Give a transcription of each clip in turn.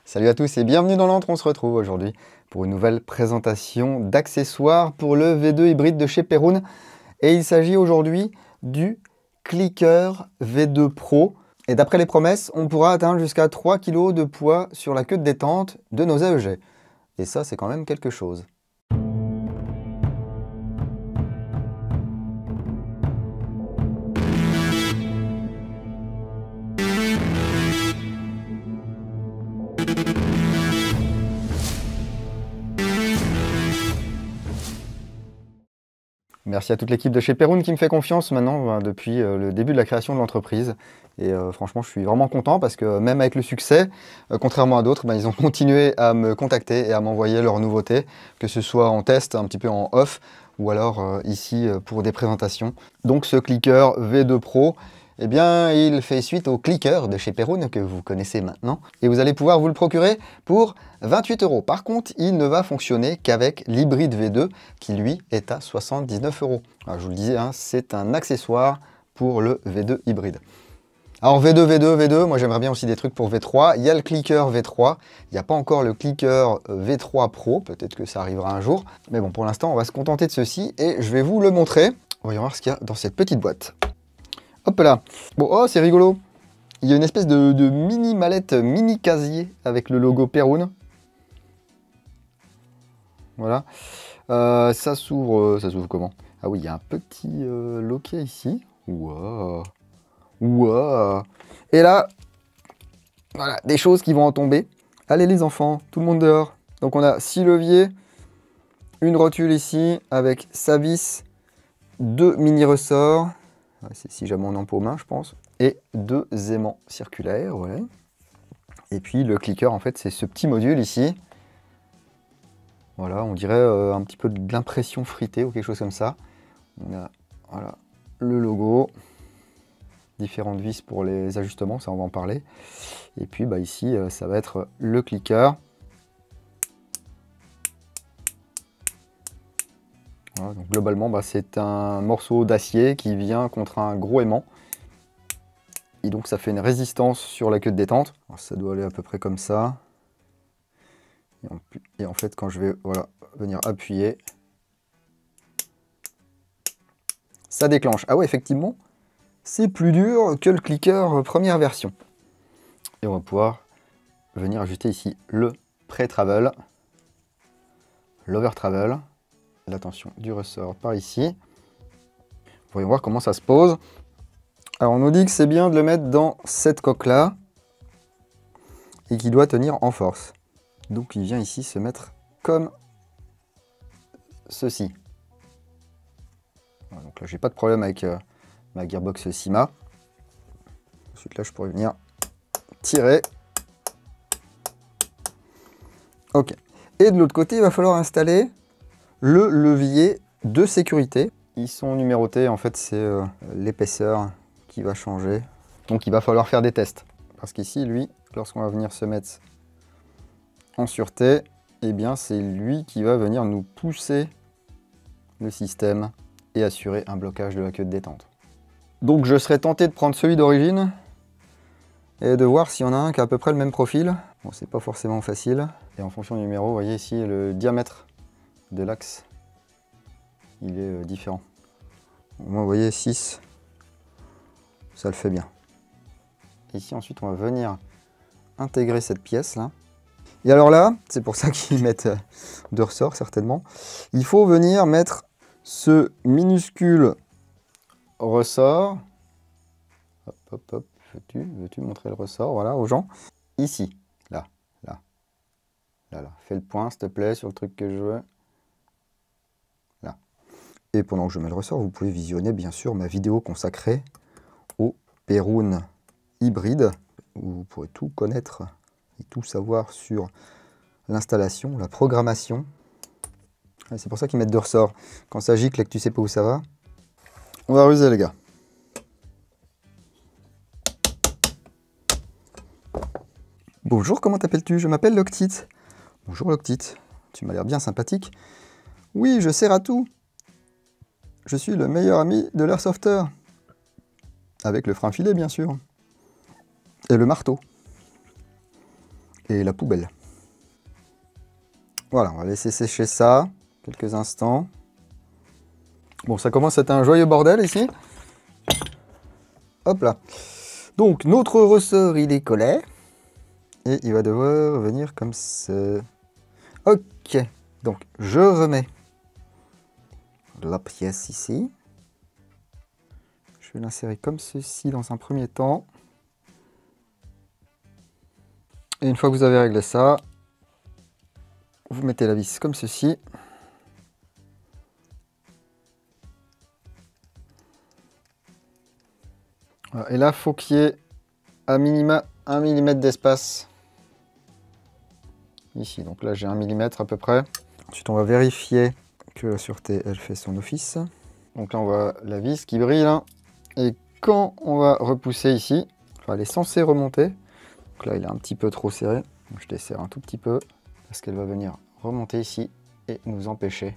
Salut à tous et bienvenue dans l'Antre, on se retrouve aujourd'hui pour une nouvelle présentation d'accessoires pour le V2 hybride de chez Perun. Et il s'agit aujourd'hui du Clicker V2 Pro. Et d'après les promesses, on pourra atteindre jusqu'à 3 kg de poids sur la queue de détente de nos AEG. Et ça, c'est quand même quelque chose. Merci à toute l'équipe de chez Perun qui me fait confiance maintenant depuis le début de la création de l'entreprise. Et franchement, je suis vraiment content parce que même avec le succès, contrairement à d'autres, ils ont continué à me contacter et à m'envoyer leurs nouveautés, que ce soit en test, un petit peu en off, ou alors ici pour des présentations. Donc ce Clicker V2 Pro, eh bien, il fait suite au Clicker de chez Perun que vous connaissez maintenant. Et vous allez pouvoir vous le procurer pour 28 €. Par contre, il ne va fonctionner qu'avec l'hybride V2 qui, lui, est à 79 €. Alors, je vous le disais, hein, c'est un accessoire pour le V2 hybride. Alors V2, V2, V2, moi j'aimerais bien aussi des trucs pour V3. Il y a le Clicker V3, il n'y a pas encore le Clicker V3 Pro, peut-être que ça arrivera un jour. Mais bon, pour l'instant, on va se contenter de ceci et je vais vous le montrer. Voyons voir ce qu'il y a dans cette petite boîte. Hop là. Bon, oh, c'est rigolo. Il y a une espèce de mini mallette, mini casier avec le logo Perun. Voilà. Ça s'ouvre comment? Ah oui, il y a un petit loquet ici. Wow. Wow. Et là, voilà, des choses qui vont en tomber. Allez les enfants, tout le monde dehors. Donc on a 6 leviers, une rotule ici avec sa vis, 2 mini ressorts. C'est si jamais on en paume un, je pense. Et 2 aimants circulaires, voilà. Et puis le clicker, en fait, c'est ce petit module ici. Voilà, on dirait un petit peu de l'impression fritée ou quelque chose comme ça. On a voilà, le logo, différentes vis pour les ajustements, ça on va en parler. Et puis ici, ça va être le clicker. Voilà, donc globalement, c'est un morceau d'acier qui vient contre un gros aimant. Et donc ça fait une résistance sur la queue de détente. Alors, ça doit aller à peu près comme ça. Et en fait, quand je vais venir appuyer, ça déclenche. Ah ouais, effectivement, c'est plus dur que le clicker première version. Et on va pouvoir venir ajuster ici le pré-travel, l'over-travel, la tension du ressort par ici. Voyons voir comment ça se pose. Alors on nous dit que c'est bien de le mettre dans cette coque-là et qu'il doit tenir en force. Donc il vient ici se mettre comme ceci. Voilà, donc là j'ai pas de problème avec ma gearbox Syma. Ensuite là je pourrais venir tirer. Ok. Et de l'autre côté il va falloir installer le levier de sécurité. Ils sont numérotés, en fait c'est l'épaisseur qui va changer. Donc il va falloir faire des tests. Parce qu'ici lui, lorsqu'on va venir se mettre en sûreté, eh bien c'est lui qui va venir nous pousser le système et assurer un blocage de la queue de détente. Donc je serais tenté de prendre celui d'origine et de voir s'il y en a un qui a à peu près le même profil. Bon, c'est pas forcément facile. Et en fonction du numéro, vous voyez ici le diamètre de l'axe, il est différent. Moi, vous voyez 6, ça le fait bien. Ici ensuite on va venir intégrer cette pièce là. Et alors là, c'est pour ça qu'ils mettent 2 ressorts certainement. Il faut venir mettre ce minuscule ressort. Hop, hop, hop. Veux-tu montrer le ressort, voilà, aux gens. Ici, là. Fais le point, s'il te plaît, sur le truc que je veux. Là. Et pendant que je mets le ressort, vous pouvez visionner bien sûr ma vidéo consacrée au Perun hybride, où vous pourrez tout connaître et tout savoir sur l'installation, la programmation. C'est pour ça qu'ils mettent 2 ressorts. Quand ça gicle et que tu sais pas où ça va, on va ruser les gars. Bonjour, comment t'appelles-tu? Je m'appelle Loctite. Bonjour Loctite, tu m'as l'air bien sympathique. Oui, je sers à tout. Je suis le meilleur ami de l'airsofter. Avec le frein filet bien sûr. Et le marteau. et la poubelle. Voilà, on va laisser sécher ça quelques instants. Bon, ça commence à être un joyeux bordel ici. Hop là. Donc, notre ressort, il est collé. Et il va devoir venir comme ça. Ok. Donc, je remets la pièce ici. Je vais l'insérer comme ceci dans un premier temps. Et une fois que vous avez réglé ça, vous mettez la vis comme ceci. Voilà. Et là, il faut qu'il y ait à minima 1 mm d'espace. Ici, donc là j'ai 1 mm à peu près. Ensuite, on va vérifier que la sûreté, elle fait son office. Donc là, on voit la vis qui brille là. Et quand on va repousser ici, enfin, elle est censée remonter. Donc là, il est un petit peu trop serré. Donc, je desserre un tout petit peu parce qu'elle va venir remonter ici et nous empêcher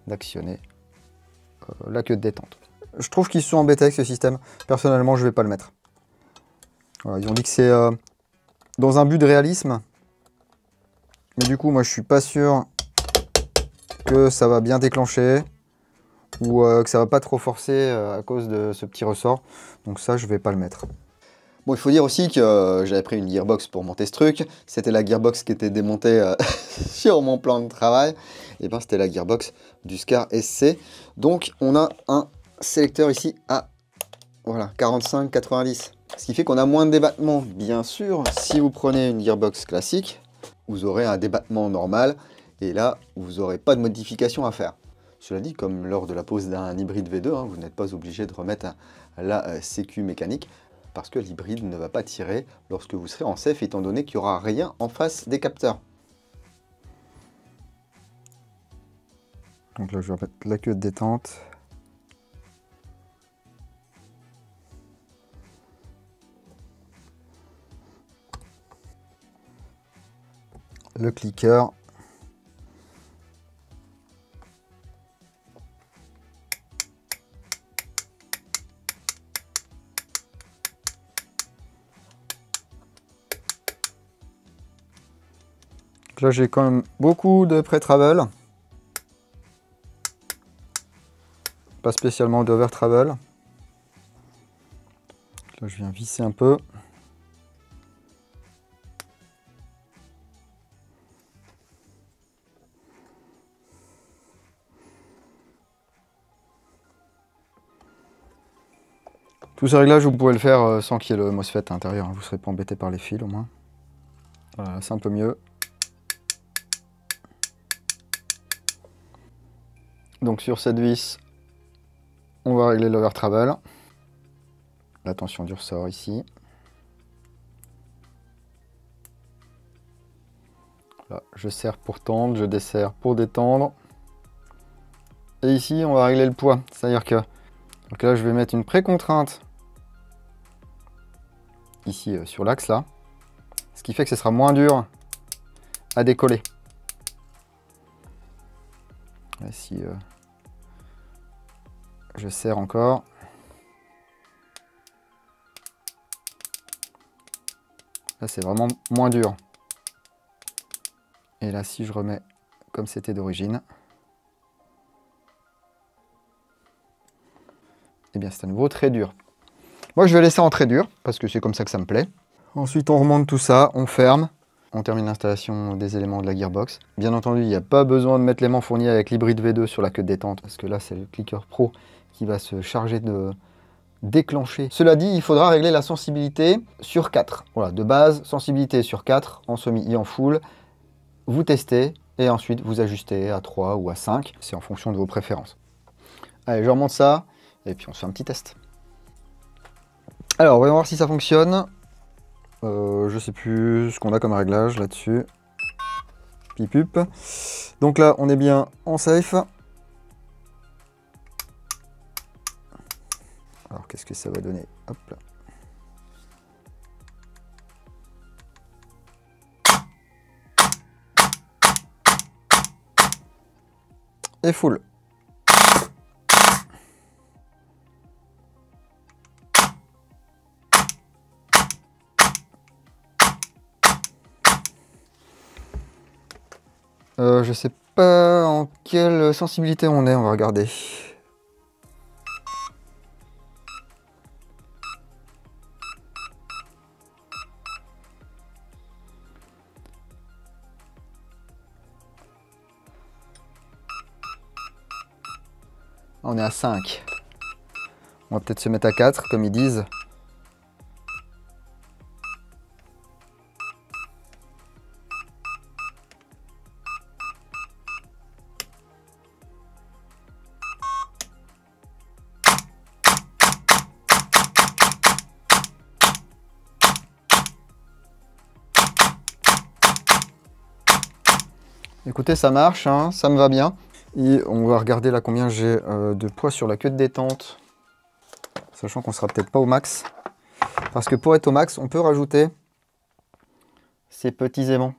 d'actionner la queue de détente. Je trouve qu'ils se sont embêtés avec ce système. Personnellement, je ne vais pas le mettre. Voilà, ils ont dit que c'est dans un but de réalisme. Mais du coup, moi, je suis pas sûr que ça va bien déclencher ou que ça va pas trop forcer à cause de ce petit ressort. Donc ça, je vais pas le mettre. Bon, il faut dire aussi que j'avais pris une gearbox pour monter ce truc. C'était la gearbox qui était démontée sur mon plan de travail. Et ben, c'était la gearbox du Scar SC. Donc, on a un sélecteur ici à voilà, 45-90. Ce qui fait qu'on a moins de débattement. Bien sûr, si vous prenez une gearbox classique, vous aurez un débattement normal. Et là, vous n'aurez pas de modification à faire. Cela dit, comme lors de la pose d'un hybride V2, hein, vous n'êtes pas obligé de remettre la sécu mécanique parce que l'hybride ne va pas tirer lorsque vous serez en safe, étant donné qu'il n'y aura rien en face des capteurs. Donc là, je vais remettre la queue de détente. Le clicker. Là, j'ai quand même beaucoup de pré-travel. Pas spécialement d'over-travel. Là, je viens visser un peu. Tous ces réglages, vous pouvez le faire sans qu'il y ait le MOSFET à l'intérieur. Vous ne serez pas embêté par les fils au moins. Voilà, c'est un peu mieux. Donc sur cette vis, on va régler l'over travel. La tension du ressort ici. Là, je serre pour tendre, je desserre pour détendre. Et ici, on va régler le poids. C'est-à-dire que donc là, je vais mettre une pré-contrainte ici sur l'axe là. Ce qui fait que ce sera moins dur à décoller. Et si je serre encore. Là, c'est vraiment moins dur. Et là, si je remets comme c'était d'origine, eh bien, c'est à nouveau très dur. Moi, je vais laisser en très dur, parce que c'est comme ça que ça me plaît. Ensuite, on remonte tout ça, on ferme. On termine l'installation des éléments de la gearbox. Bien entendu, il n'y a pas besoin de mettre l'aimant fourni avec l'hybride V2 sur la queue de détente, parce que là, c'est le clicker pro qui va se charger de déclencher. Cela dit, il faudra régler la sensibilité sur 4. Voilà, de base, sensibilité sur 4, en semi et en full. Vous testez, et ensuite, vous ajustez à 3 ou à 5. C'est en fonction de vos préférences. Allez, je remonte ça, et puis on se fait un petit test. Alors, voyons voir si ça fonctionne. Je sais plus ce qu'on a comme réglage là-dessus. Pipup. Donc là, on est bien en safe. Alors, qu'est-ce que ça va donner? Hop là. Et full. Je sais pas en quelle sensibilité on est, on va regarder. On est à 5. On va peut-être se mettre à 4, comme ils disent. Écoutez, ça marche, hein, ça me va bien. Et on va regarder là combien j'ai de poids sur la queue de détente. Sachant qu'on sera peut-être pas au max. Parce que pour être au max, on peut rajouter ces petits aimants.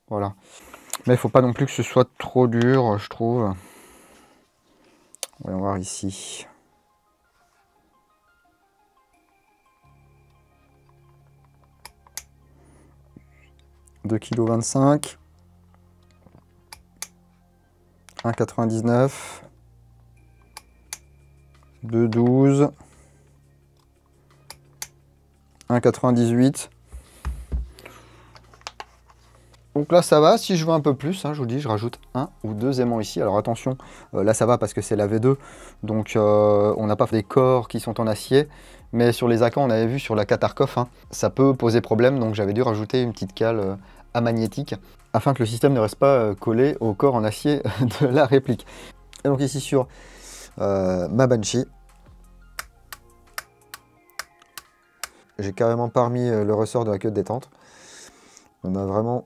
Voilà. Mais il ne faut pas non plus que ce soit trop dur, je trouve. Voyons voir ici. Deux kg 25. 1,99. 2,12. 1,98. Donc là ça va, si je veux un peu plus, hein, je vous dis, je rajoute 1 ou 2 aimants ici. Alors attention, là ça va parce que c'est la V2, donc on n'a pas fait des corps qui sont en acier, mais sur les Akan, on avait vu sur la Khatarkov, hein, ça peut poser problème, donc j'avais dû rajouter une petite cale amagnétique, afin que le système ne reste pas collé au corps en acier de la réplique. Et donc ici sur ma Banshee, j'ai carrément pas remis le ressort de la queue de détente. On a vraiment...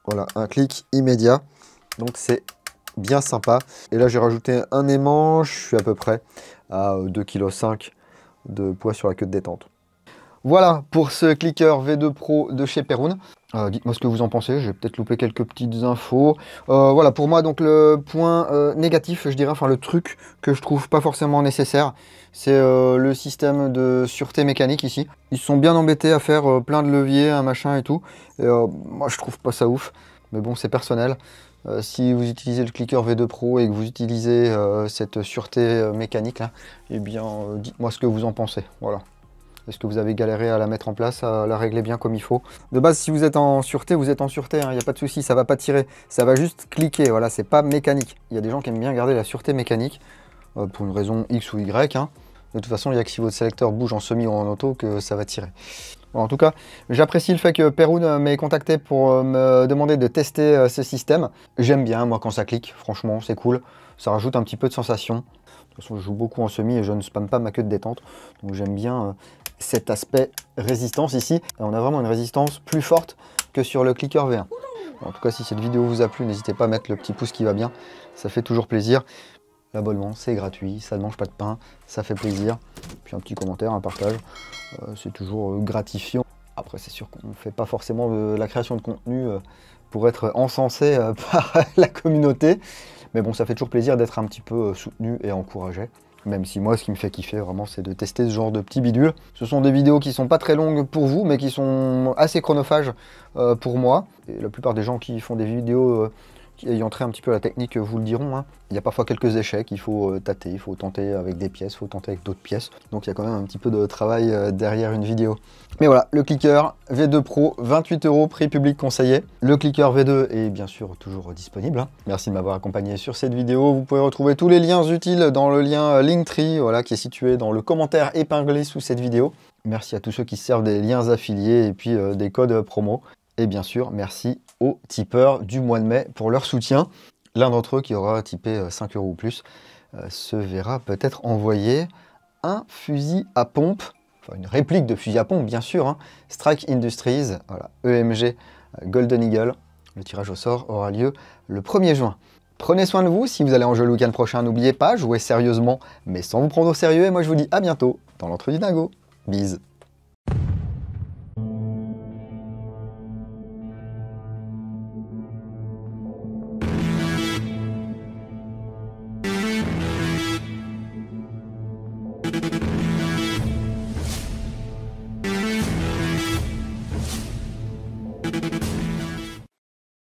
Voilà, un clic immédiat. Donc c'est bien sympa. Et là j'ai rajouté un aimant. Je suis à peu près à 2,5 kg de poids sur la queue de détente. Voilà pour ce clicker V2 Pro de chez Perun. Dites-moi ce que vous en pensez, j'ai peut-être loupé quelques petites infos. Voilà, pour moi, donc le point négatif, je dirais, enfin le truc que je trouve pas forcément nécessaire, c'est le système de sûreté mécanique ici. Ils se sont bien embêtés à faire plein de leviers, un machin et tout. Et, moi, je trouve pas ça ouf. Mais bon, c'est personnel. Si vous utilisez le clicker V2 Pro et que vous utilisez cette sûreté mécanique, là, eh bien, dites-moi ce que vous en pensez. Voilà. Est-ce que vous avez galéré à la mettre en place, à la régler bien comme il faut? De base, si vous êtes en sûreté, vous êtes en sûreté, il n'y a pas de souci, ça va pas tirer. Ça va juste cliquer, voilà, c'est pas mécanique. Il y a des gens qui aiment bien garder la sûreté mécanique, pour une raison X ou Y. Hein. De toute façon, il n'y a que si votre sélecteur bouge en semi ou en auto que ça va tirer. Bon, en tout cas, j'apprécie le fait que Perun m'ait contacté pour me demander de tester ce système. J'aime bien, moi, quand ça clique, franchement, c'est cool. Ça rajoute un petit peu de sensation. De toute façon, je joue beaucoup en semi et je ne spamme pas ma queue de détente. Donc j'aime bien cet aspect résistance ici. Et on a vraiment une résistance plus forte que sur le clicker V1. En tout cas, si cette vidéo vous a plu, n'hésitez pas à mettre le petit pouce qui va bien. Ça fait toujours plaisir. L'abonnement, c'est gratuit, ça ne mange pas de pain, ça fait plaisir. Puis un petit commentaire, un partage, c'est toujours gratifiant. Après, c'est sûr qu'on ne fait pas forcément de la création de contenu pour être encensé par la communauté. Mais bon, ça fait toujours plaisir d'être un petit peu soutenu et encouragé. Même si moi, ce qui me fait kiffer vraiment, c'est de tester ce genre de petits bidules. Ce sont des vidéos qui sont pas très longues pour vous, mais qui sont assez chronophages pour moi. Et la plupart des gens qui font des vidéos ayant trait un petit peu à la technique vous le diront. Hein. Il y a parfois quelques échecs, il faut tâter, il faut tenter avec des pièces, il faut tenter avec d'autres pièces. Donc il y a quand même un petit peu de travail derrière une vidéo. Mais voilà, le clicker V2 Pro, 28 €, prix public conseillé. Le clicker V2 est bien sûr toujours disponible. Hein. Merci de m'avoir accompagné sur cette vidéo. Vous pouvez retrouver tous les liens utiles dans le lien Linktree, voilà, qui est situé dans le commentaire épinglé sous cette vidéo. Merci à tous ceux qui servent des liens affiliés et puis des codes promo. Et bien sûr, merci aux tipeurs du mois de mai pour leur soutien. L'un d'entre eux qui aura typé 5 € ou plus se verra peut-être envoyer un fusil à pompe, enfin une réplique de fusil à pompe bien sûr, hein, Strike Industries, voilà, EMG Golden Eagle. Le tirage au sort aura lieu le 1er juin. Prenez soin de vous, si vous allez en jeu le week-end prochain, n'oubliez pas, jouez sérieusement, mais sans vous prendre au sérieux, et moi je vous dis à bientôt dans l'entre du dingo. Bise.